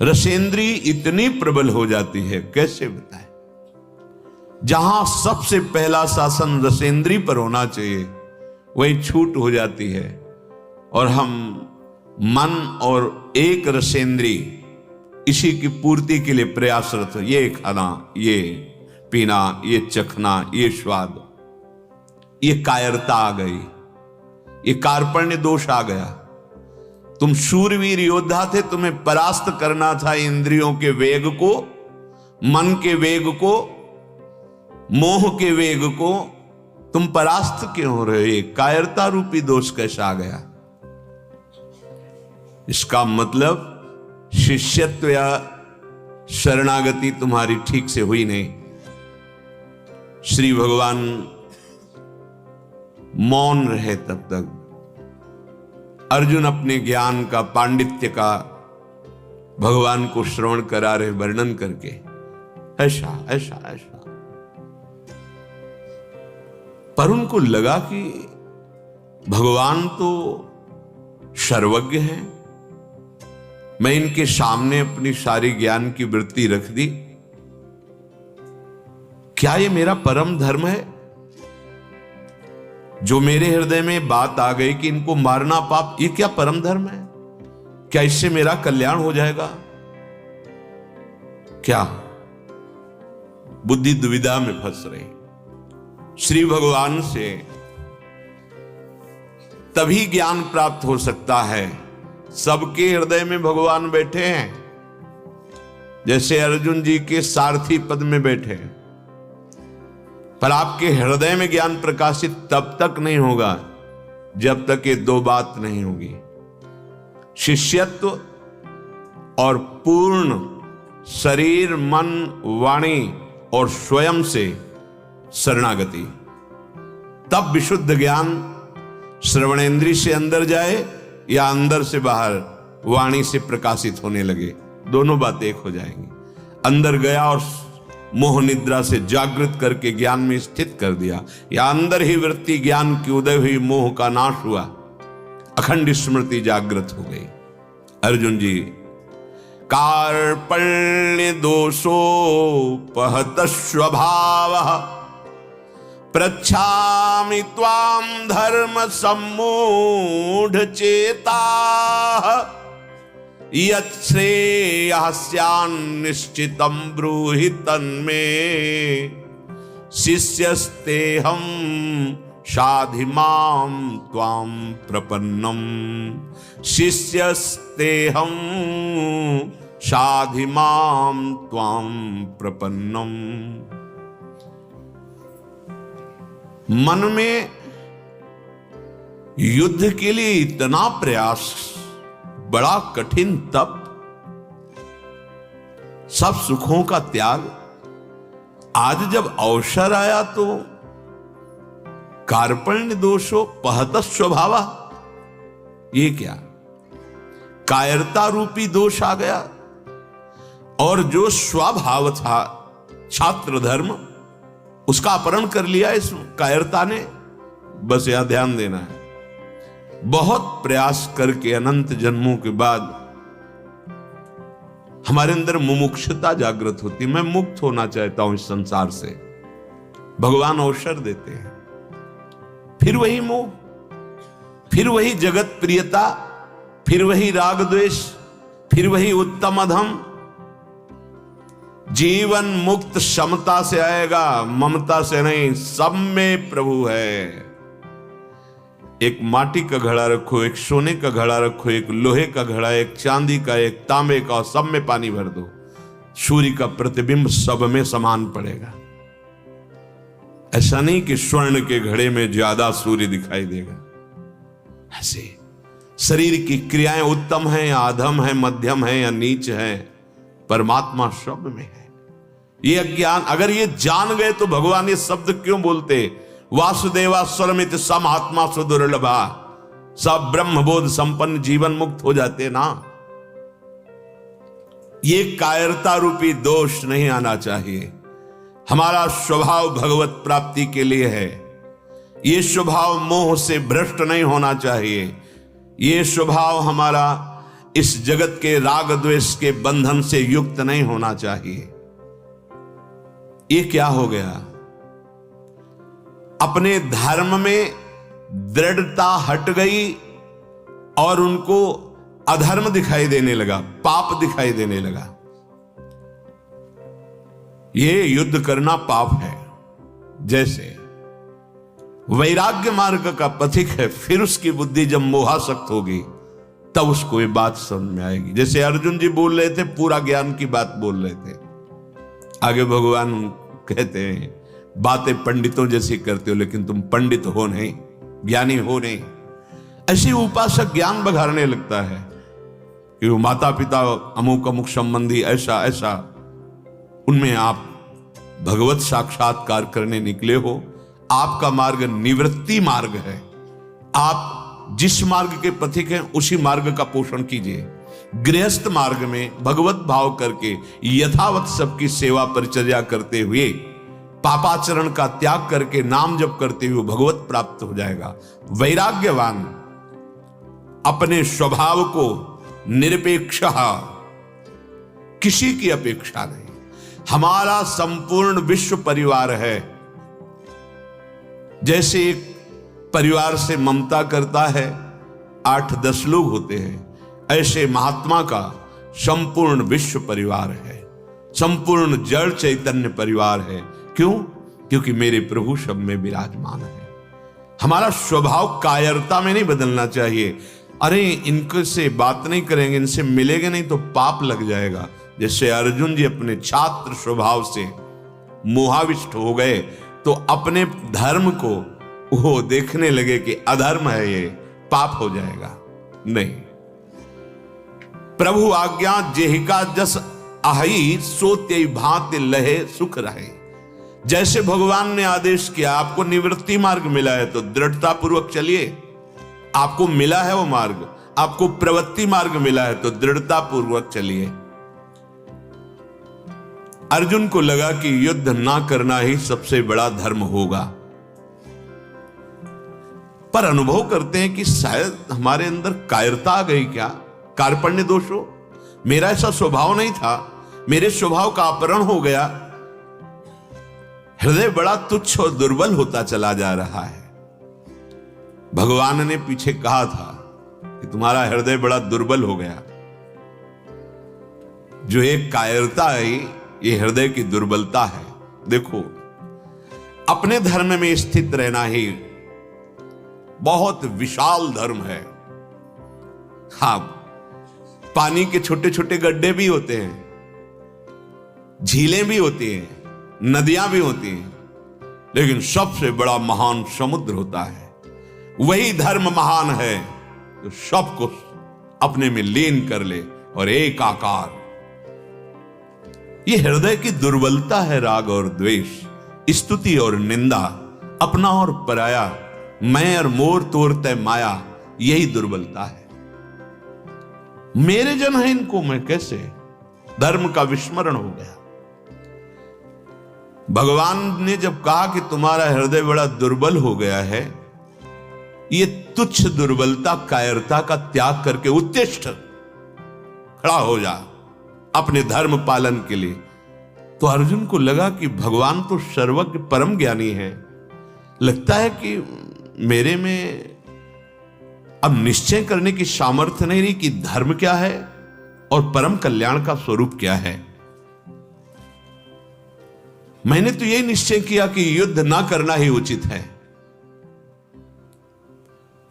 रसेंद्री इतनी प्रबल हो जाती है, कैसे बताएं। जहां सबसे पहला शासन रसेंद्री पर होना चाहिए वही छूट हो जाती है, और हम मन और एक रसेंद्री इसी की पूर्ति के लिए प्रयासरत। ये खाना, ये पीना, ये चखना, ये स्वाद, ये कायरता आ गई, ये कार्पण्य दोष आ गया। तुम शूरवीर योद्धा थे, तुम्हें परास्त करना था इंद्रियों के वेग को, मन के वेग को, मोह के वेग को। तुम परास्त क्यों हो रहे हो? कायरता रूपी दोष कैसा आ गया? इसका मतलब शिष्यत्व या शरणागति तुम्हारी ठीक से हुई नहीं। श्री भगवान मौन रहे तब तक। अर्जुन अपने ज्ञान का, पांडित्य का भगवान को श्रवण करा रहे, वर्णन करके ऐसा ऐसा ऐसा। पर उनको लगा कि भगवान तो सर्वज्ञ हैं, मैं इनके सामने अपनी सारी ज्ञान की वृत्ति रख दी, क्या ये मेरा परम धर्म है? जो मेरे हृदय में बात आ गई कि इनको मारना पाप, ये क्या परम धर्म है? क्या इससे मेरा कल्याण हो जाएगा? क्या? बुद्धि दुविधा में फंस रही। श्री भगवान से तभी ज्ञान प्राप्त हो सकता है, सबके हृदय में भगवान बैठे हैं, जैसे अर्जुन जी के सारथी पद में बैठे हैं। पर आपके हृदय में ज्ञान प्रकाशित तब तक नहीं होगा जब तक ये दो बात नहीं होगी, शिष्यत्व और पूर्ण शरीर, मन, वाणी और स्वयं से शरणागति। तब विशुद्ध ज्ञान श्रवणेन्द्रिय से अंदर जाए या अंदर से बाहर वाणी से प्रकाशित होने लगे, दोनों बातें एक हो जाएंगी। अंदर गया और मोह निद्रा से जागृत करके ज्ञान में स्थित कर दिया, या अंदर ही वृत्ति ज्ञान की उदय हुई, मोह का नाश हुआ, अखंड स्मृति जागृत हो गई। अर्जुन जी, कार्पण्य दोषोपहत स्वभाव प्रच्छामि त्वाम धर्म सम्मूढ़ चेता यच्छ्रेयस्यान्निश्चितं ब्रूहि तन्मे शिष्यस्तेहं शाधि मां त्वां प्रपन्नम। शिष्यस्तेहं शाधि मां त्वां प्रपन्नम। मन में युद्ध के लिए इतना प्रयास, बड़ा कठिन तप, सब सुखों का त्याग, आज जब अवसर आया तो कार्पण्य दोषो पहत स्वभाव, ये क्या? कायरता रूपी दोष आ गया, और जो स्वभाव था छात्र धर्म, उसका अपहरण कर लिया इस कायरता ने। बस यहां ध्यान देना है, बहुत प्रयास करके अनंत जन्मों के बाद हमारे अंदर मुमुक्षुता जागृत होती, मैं मुक्त होना चाहता हूं इस संसार से। भगवान अवसर देते हैं, फिर वही मोह, फिर वही जगत प्रियता, फिर वही राग द्वेष, फिर वही उत्तम अधम। जीवन मुक्त समता से आएगा, ममता से नहीं। सब में प्रभु है। एक माटी का घड़ा रखो, एक सोने का घड़ा रखो, एक लोहे का घड़ा, एक चांदी का, एक तांबे का, और सब में पानी भर दो, सूर्य का प्रतिबिंब सब में समान पड़ेगा। ऐसा नहीं कि स्वर्ण के घड़े में ज्यादा सूर्य दिखाई देगा। ऐसे शरीर की क्रियाएं उत्तम हैं या अधम है, मध्यम है या नीच है, परमात्मा सब में है। ये अज्ञान, अगर ये जान गए तो भगवान ये शब्द क्यों बोलते? वासुदेवा स्वरमित सम आत्मा सुदुर्लभा। सब ब्रह्मबोध संपन्न जीवन मुक्त हो जाते ना। ये कायरता रूपी दोष नहीं आना चाहिए। हमारा स्वभाव भगवत प्राप्ति के लिए है। ये स्वभाव मोह से भ्रष्ट नहीं होना चाहिए। ये स्वभाव हमारा इस जगत के राग द्वेष के बंधन से युक्त नहीं होना चाहिए। ये क्या हो गया? अपने धर्म में दृढ़ता हट गई और उनको अधर्म दिखाई देने लगा, पाप दिखाई देने लगा। ये युद्ध करना पाप है। जैसे वैराग्य मार्ग का पथिक है, फिर उसकी बुद्धि जब मोहासक्त होगी तब उसको ये बात समझ में आएगी। जैसे अर्जुन जी बोल रहे थे, पूरा ज्ञान की बात बोल रहे थे। आगे भगवान कहते हैं, बातें पंडितों जैसी करते हो लेकिन तुम पंडित हो नहीं, ज्ञानी हो नहीं। ऐसी उपासक ज्ञान बघारने लगता है कि वो माता पिता अमुक अमुक संबंधी ऐसा ऐसा, उनमें आप भगवत साक्षात्कार करने निकले हो। आपका मार्ग निवृत्ति मार्ग है। आप जिस मार्ग के पथिक हैं उसी मार्ग का पोषण कीजिए। गृहस्थ मार्ग में भगवत भाव करके यथावत सबकी सेवा परिचर्या करते हुए, पापाचरण का त्याग करके नाम जप करते हुए भगवत प्राप्त हो जाएगा। वैराग्यवान अपने स्वभाव को निरपेक्ष, किसी की अपेक्षा नहीं। हमारा संपूर्ण विश्व परिवार है। जैसे एक परिवार से ममता करता है 8-10 लोग होते हैं, ऐसे महात्मा का संपूर्ण विश्व परिवार है, संपूर्ण जड़ चैतन्य परिवार है। क्यों? क्योंकि मेरे प्रभु सब में विराजमान है। हमारा स्वभाव कायरता में नहीं बदलना चाहिए। अरे इनके से बात नहीं करेंगे, इनसे मिलेंगे नहीं तो पाप लग जाएगा। जैसे अर्जुन जी अपने छात्र स्वभाव से मोहाविष्ट हो गए तो अपने धर्म को वो देखने लगे कि अधर्म है, ये पाप हो जाएगा। नहीं, प्रभु आज्ञा जेहिका जस आहई सो त्यई भांति लहे सुख रहे। जैसे भगवान ने आदेश किया, आपको निवृत्ति मार्ग मिला है तो दृढ़ता पूर्वक चलिए। आपको मिला है वो मार्ग, आपको प्रवृत्ति मार्ग मिला है तो दृढ़ता पूर्वक चलिए। अर्जुन को लगा कि युद्ध ना करना ही सबसे बड़ा धर्म होगा, पर अनुभव करते हैं कि शायद हमारे अंदर कायरता आ गई। क्या कार्पण्य दोष हो? मेरा ऐसा स्वभाव नहीं था, मेरे स्वभाव का अपहरण हो गया। हृदय बड़ा तुच्छ और दुर्बल होता चला जा रहा है। भगवान ने पीछे कहा था कि तुम्हारा हृदय बड़ा दुर्बल हो गया। जो एक कायरता आई, ये हृदय की दुर्बलता है। देखो, अपने धर्म में स्थित रहना ही बहुत विशाल धर्म है। हाँ, पानी के छोटे छोटे गड्ढे भी होते हैं, झीलें भी होती हैं, नदियां भी होती हैं, लेकिन सबसे बड़ा महान समुद्र होता है। वही धर्म महान है जो सब कुछ अपने में लीन कर ले और एक आकार। ये हृदय की दुर्बलता है। राग और द्वेष, स्तुति और निंदा, अपना और पराया, मैं और मोर तोड़ते माया, यही दुर्बलता है। मेरे जन है, इनको मैं कैसे? धर्म का विस्मरण हो गया। भगवान ने जब कहा कि तुम्हारा हृदय बड़ा दुर्बल हो गया है, ये तुच्छ दुर्बलता कायरता का त्याग करके उत्तिष्ठ, खड़ा हो जा अपने धर्म पालन के लिए। तो अर्जुन को लगा कि भगवान तो सर्वज्ञ परम ज्ञानी है, लगता है कि मेरे में अब निश्चय करने की सामर्थ्य नहीं रही कि धर्म क्या है और परम कल्याण का स्वरूप क्या है। मैंने तो यही निश्चय किया कि युद्ध ना करना ही उचित है।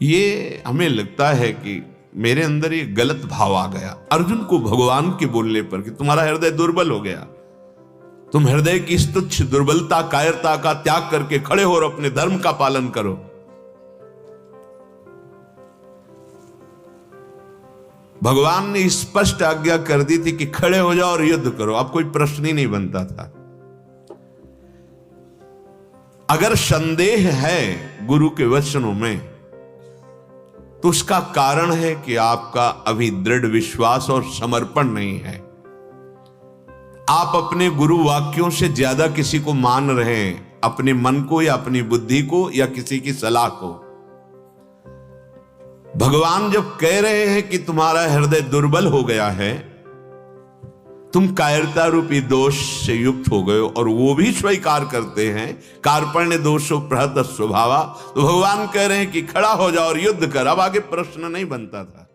ये हमें लगता है कि मेरे अंदर ये गलत भाव आ गया अर्जुन को भगवान के बोलने पर कि तुम्हारा हृदय दुर्बल हो गया। तुम हृदय की इस तुच्छ दुर्बलता कायरता का त्याग करके खड़े हो और अपने धर्म का पालन करो। भगवान ने स्पष्ट आज्ञा कर दी थी कि खड़े हो जाओ और युद्ध करो। अब कोई प्रश्न ही नहीं बनता था। अगर संदेह है गुरु के वचनों में तो उसका कारण है कि आपका अभी दृढ़ विश्वास और समर्पण नहीं है। आप अपने गुरु वाक्यों से ज्यादा किसी को मान रहे हैं, अपने मन को या अपनी बुद्धि को या किसी की सलाह को। भगवान जब कह रहे हैं कि तुम्हारा हृदय दुर्बल हो गया है, तुम कायरता रूपी दोष से युक्त हो गए हो, और वो भी स्वीकार करते हैं, कार्पण्य दोषो प्रहत स्वभावा, तो भगवान कह रहे हैं कि खड़ा हो जाओ और युद्ध कर। अब आगे प्रश्न नहीं बनता था।